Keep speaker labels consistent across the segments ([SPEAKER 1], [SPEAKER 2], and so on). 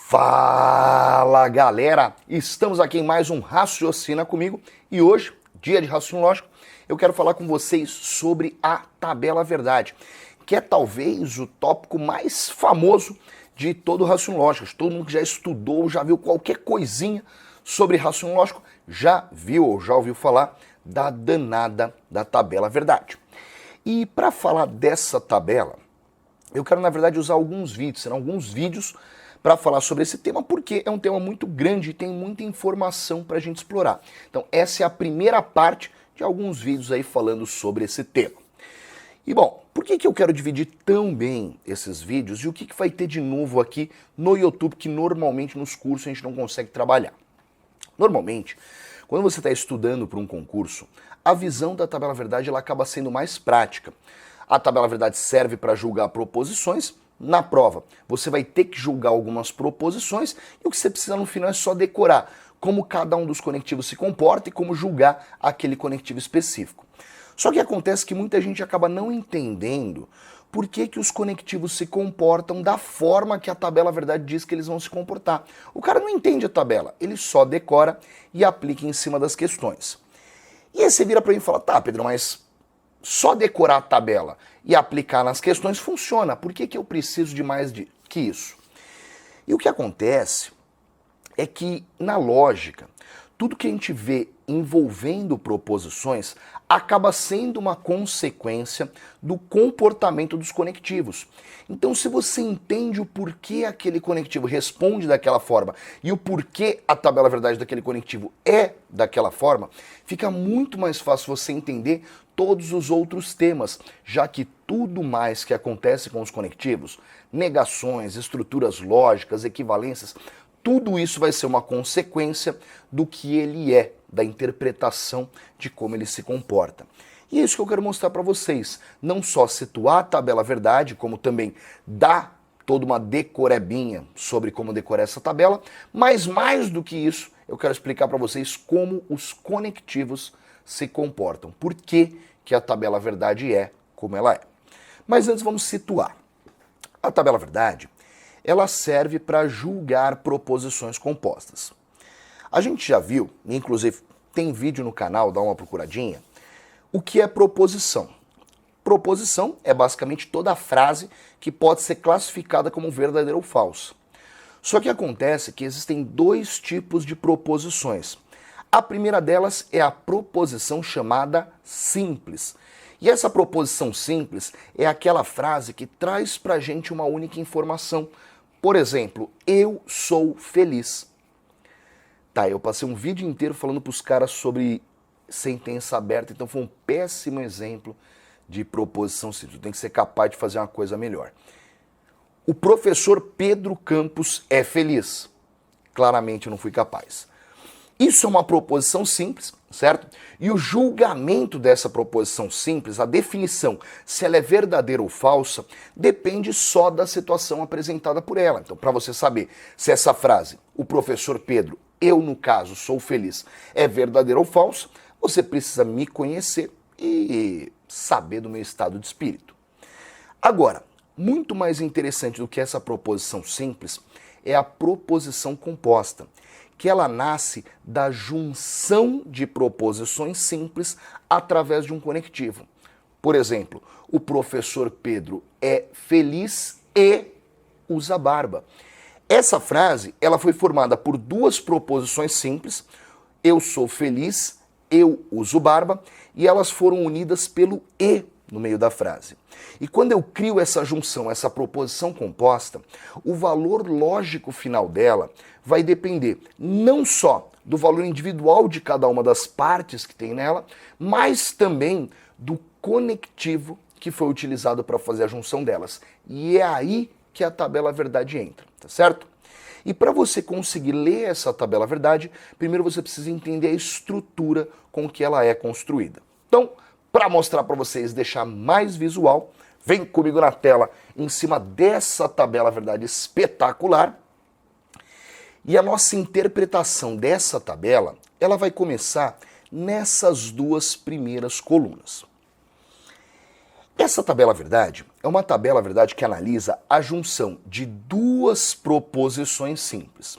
[SPEAKER 1] Fala galera, estamos aqui em mais um Raciocina Comigo e hoje, dia de raciocínio lógico, eu quero falar com vocês sobre a tabela verdade, que é talvez o tópico mais famoso de todo o raciocínio lógico. Todo mundo que já estudou, já viu qualquer coisinha sobre raciocínio lógico, já viu ou já ouviu falar da danada da tabela verdade. E para falar dessa tabela, eu quero na verdade usar alguns vídeos, serão alguns vídeos para falar sobre esse tema, porque é um tema muito grande e tem muita informação para a gente explorar. Então essa é a primeira parte de alguns vídeos aí falando sobre esse tema. E bom, por que eu quero dividir tão bem esses vídeos e o que vai ter de novo aqui no YouTube que normalmente nos cursos a gente não consegue trabalhar? Normalmente, quando você está estudando para um concurso, a visão da tabela verdade ela acaba sendo mais prática. A tabela verdade serve para julgar proposições. Na prova, você vai ter que julgar algumas proposições e o que você precisa no final é só decorar como cada um dos conectivos se comporta e como julgar aquele conectivo específico. Só que acontece que muita gente acaba não entendendo por que os conectivos se comportam da forma que a tabela verdade diz que eles vão se comportar. O cara não entende a tabela, ele só decora e aplica em cima das questões. E aí você vira para mim e fala, tá Pedro, mas só decorar a tabela e aplicar nas questões funciona. Por que eu preciso de mais que isso? E o que acontece é que, na lógica, tudo que a gente vê envolvendo proposições acaba sendo uma consequência do comportamento dos conectivos. Então, se você entende o porquê aquele conectivo responde daquela forma e o porquê a tabela verdade daquele conectivo é daquela forma, fica muito mais fácil você entender todos os outros temas, já que tudo mais que acontece com os conectivos, negações, estruturas lógicas, equivalências, tudo isso vai ser uma consequência do que ele é, da interpretação de como ele se comporta. E é isso que eu quero mostrar para vocês. Não só situar a tabela verdade, como também dar toda uma decorebinha sobre como decorar essa tabela, mas mais do que isso, eu quero explicar para vocês como os conectivos se comportam. Por que a tabela verdade é como ela é. Mas antes vamos situar. A tabela verdade ela serve para julgar proposições compostas. A gente já viu, inclusive tem vídeo no canal, dá uma procuradinha, o que é proposição. Proposição é basicamente toda a frase que pode ser classificada como verdadeira ou falsa. Só que acontece que existem dois tipos de proposições. A primeira delas é a proposição chamada simples. E essa proposição simples é aquela frase que traz pra gente uma única informação. Por exemplo, eu sou feliz. Tá, eu passei um vídeo inteiro falando pros caras sobre sentença aberta, então foi um péssimo exemplo de proposição simples. Tem que ser capaz de fazer uma coisa melhor. O professor Pedro Campos é feliz. Claramente eu não fui capaz. Isso é uma proposição simples, certo? E o julgamento dessa proposição simples, a definição se ela é verdadeira ou falsa, depende só da situação apresentada por ela. Então, para você saber se essa frase, o professor Pedro, eu no caso sou feliz, é verdadeira ou falsa, você precisa me conhecer e saber do meu estado de espírito. Agora, muito mais interessante do que essa proposição simples é a proposição composta, que ela nasce da junção de proposições simples através de um conectivo. Por exemplo, o professor Pedro é feliz e usa barba. Essa frase ela foi formada por duas proposições simples, eu sou feliz, eu uso barba, e elas foram unidas pelo e no meio da frase. E quando eu crio essa junção, essa proposição composta, o valor lógico final dela vai depender não só do valor individual de cada uma das partes que tem nela, mas também do conectivo que foi utilizado para fazer a junção delas. E é aí que a tabela verdade entra, tá certo? E para você conseguir ler essa tabela verdade, primeiro você precisa entender a estrutura com que ela é construída. Então, para mostrar para vocês, deixar mais visual, vem comigo na tela, em cima dessa tabela verdade espetacular. E a nossa interpretação dessa tabela, ela vai começar nessas duas primeiras colunas. Essa tabela verdade é uma tabela verdade que analisa a junção de duas proposições simples.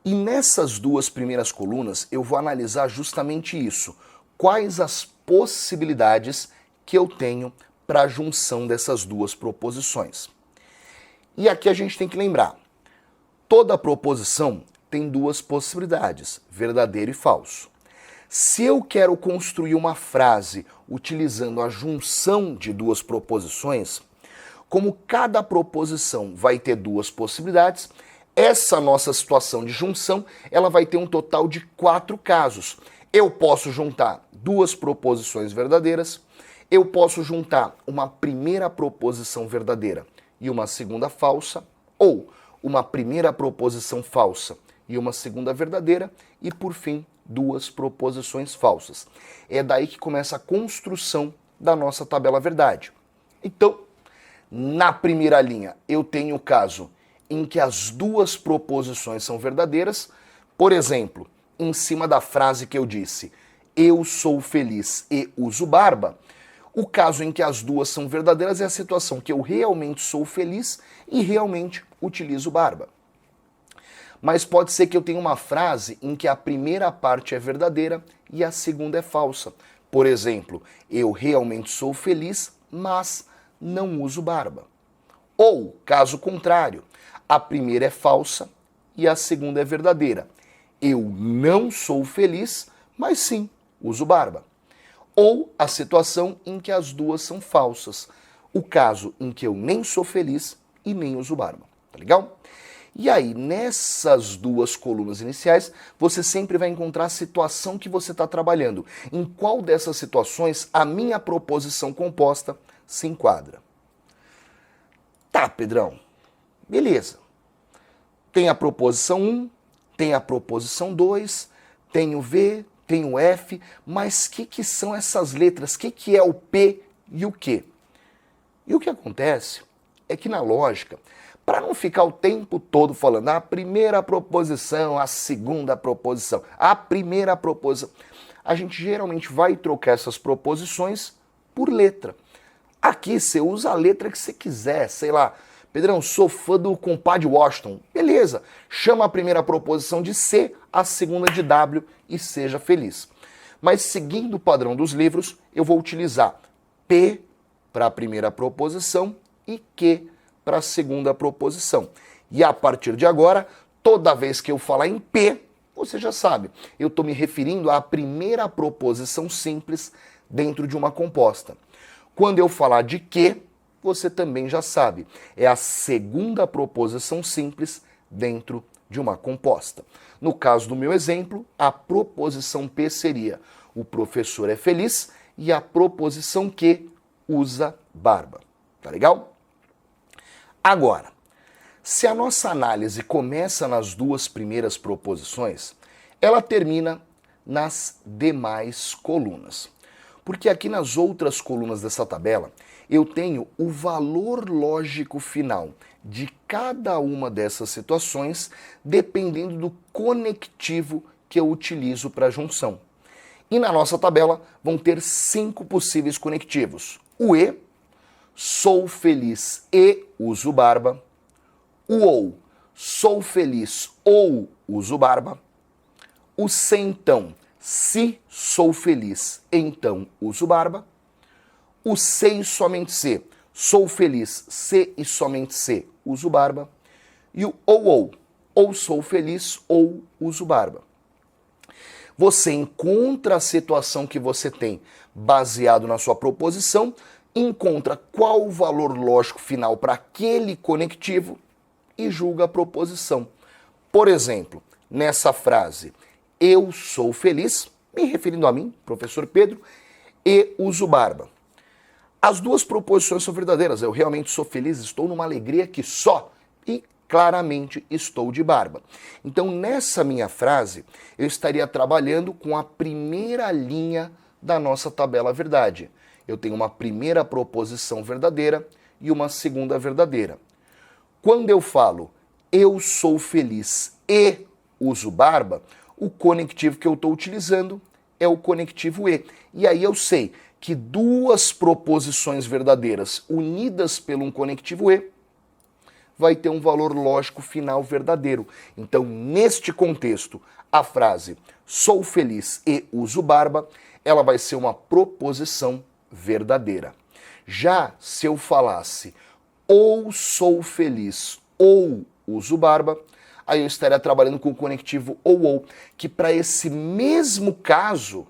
[SPEAKER 1] E nessas duas primeiras colunas eu vou analisar justamente isso. Quais as possibilidades que eu tenho para a junção dessas duas proposições. E aqui a gente tem que lembrar, toda proposição tem duas possibilidades, verdadeiro e falso. Se eu quero construir uma frase utilizando a junção de duas proposições, como cada proposição vai ter duas possibilidades, essa nossa situação de junção, ela vai ter um total de 4 casos. Eu posso juntar duas proposições verdadeiras, eu posso juntar uma primeira proposição verdadeira e uma segunda falsa, ou uma primeira proposição falsa e uma segunda verdadeira, e por fim, duas proposições falsas. É daí que começa a construção da nossa tabela verdade. Então, na primeira linha, eu tenho o caso em que as duas proposições são verdadeiras, por exemplo, em cima da frase que eu disse, eu sou feliz e uso barba, o caso em que as duas são verdadeiras é a situação que eu realmente sou feliz e realmente utilizo barba. Mas pode ser que eu tenha uma frase em que a primeira parte é verdadeira e a segunda é falsa. Por exemplo, eu realmente sou feliz, mas não uso barba. Ou, caso contrário, a primeira é falsa e a segunda é verdadeira. Eu não sou feliz, mas sim uso barba. Ou a situação em que as duas são falsas. O caso em que eu nem sou feliz e nem uso barba. Tá legal? E aí, nessas duas colunas iniciais, você sempre vai encontrar a situação que você está trabalhando. Em qual dessas situações a minha proposição composta se enquadra. Tá, Pedrão. Beleza. Tem a proposição 1, tem a proposição 2, tem o V, tem o F, mas o que são essas letras? O que é o P e o Q? E o que acontece é que na lógica, para não ficar o tempo todo falando a primeira proposição, a segunda proposição, a primeira proposição, a gente geralmente vai trocar essas proposições por letra. Aqui você usa a letra que você quiser, sei lá, Pedrão, sou fã do compadre Washington. Beleza, chama a primeira proposição de C, a segunda de W e seja feliz. Mas seguindo o padrão dos livros, eu vou utilizar P para a primeira proposição e Q para a segunda proposição. E a partir de agora, toda vez que eu falar em P, você já sabe, eu estou me referindo à primeira proposição simples dentro de uma composta. Quando eu falar de Q, você também já sabe, é a segunda proposição simples dentro de uma composta. No caso do meu exemplo, a proposição P seria o professor é feliz e a proposição Q usa barba. Tá legal? Agora, se a nossa análise começa nas duas primeiras proposições, ela termina nas demais colunas. Porque aqui nas outras colunas dessa tabela, eu tenho o valor lógico final de cada uma dessas situações, dependendo do conectivo que eu utilizo para a junção. E na nossa tabela vão ter 5 possíveis conectivos. O E, sou feliz e uso barba. O ou, sou feliz ou uso barba. O se então, se sou feliz, então uso barba. O se e somente se, sou feliz, se e somente se, uso barba. E o ou sou feliz ou uso barba. Você encontra a situação que você tem baseado na sua proposição, encontra qual o valor lógico final para aquele conectivo e julga a proposição. Por exemplo, nessa frase, eu sou feliz, me referindo a mim, professor Pedro, e uso barba. As duas proposições são verdadeiras, eu realmente sou feliz, estou numa alegria que só, e claramente estou de barba. Então, nessa minha frase, eu estaria trabalhando com a primeira linha da nossa tabela verdade. Eu tenho uma primeira proposição verdadeira e uma segunda verdadeira. Quando eu falo eu sou feliz e uso barba, o conectivo que eu estou utilizando é o conectivo E. E aí eu sei que duas proposições verdadeiras unidas por um conectivo e vai ter um valor lógico final verdadeiro. Então, neste contexto, a frase sou feliz e uso barba, ela vai ser uma proposição verdadeira. Já se eu falasse ou sou feliz ou uso barba, aí eu estaria trabalhando com o conectivo ou, que para esse mesmo caso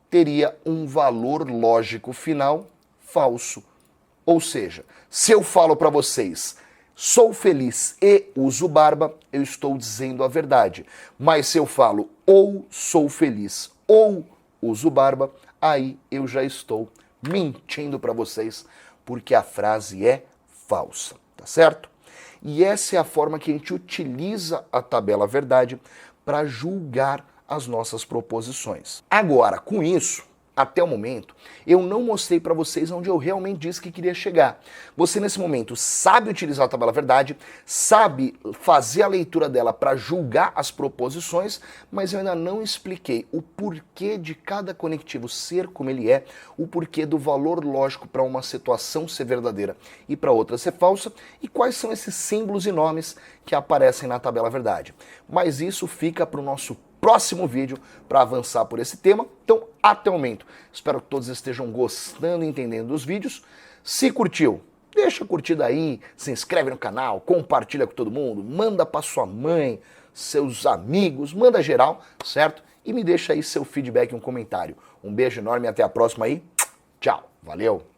[SPEAKER 1] teria um valor lógico final falso. Ou seja, se eu falo para vocês, sou feliz e uso barba, eu estou dizendo a verdade. Mas se eu falo ou sou feliz ou uso barba, aí eu já estou mentindo para vocês, porque a frase é falsa, tá certo? E essa é a forma que a gente utiliza a tabela verdade para julgar as nossas proposições. Agora, com isso, até o momento, eu não mostrei para vocês onde eu realmente disse que queria chegar. Você, nesse momento, sabe utilizar a tabela verdade, sabe fazer a leitura dela para julgar as proposições, mas eu ainda não expliquei o porquê de cada conectivo ser como ele é, o porquê do valor lógico para uma situação ser verdadeira e para outra ser falsa, e quais são esses símbolos e nomes que aparecem na tabela verdade. Mas isso fica para o nosso próximo vídeo para avançar por esse tema. Então, até o momento, espero que todos estejam gostando e entendendo dos vídeos. Se curtiu, deixa a curtida aí, se inscreve no canal, compartilha com todo mundo, manda para sua mãe, seus amigos, manda geral, certo? E me deixa aí seu feedback, um comentário. Um beijo enorme e até a próxima aí. Tchau, valeu!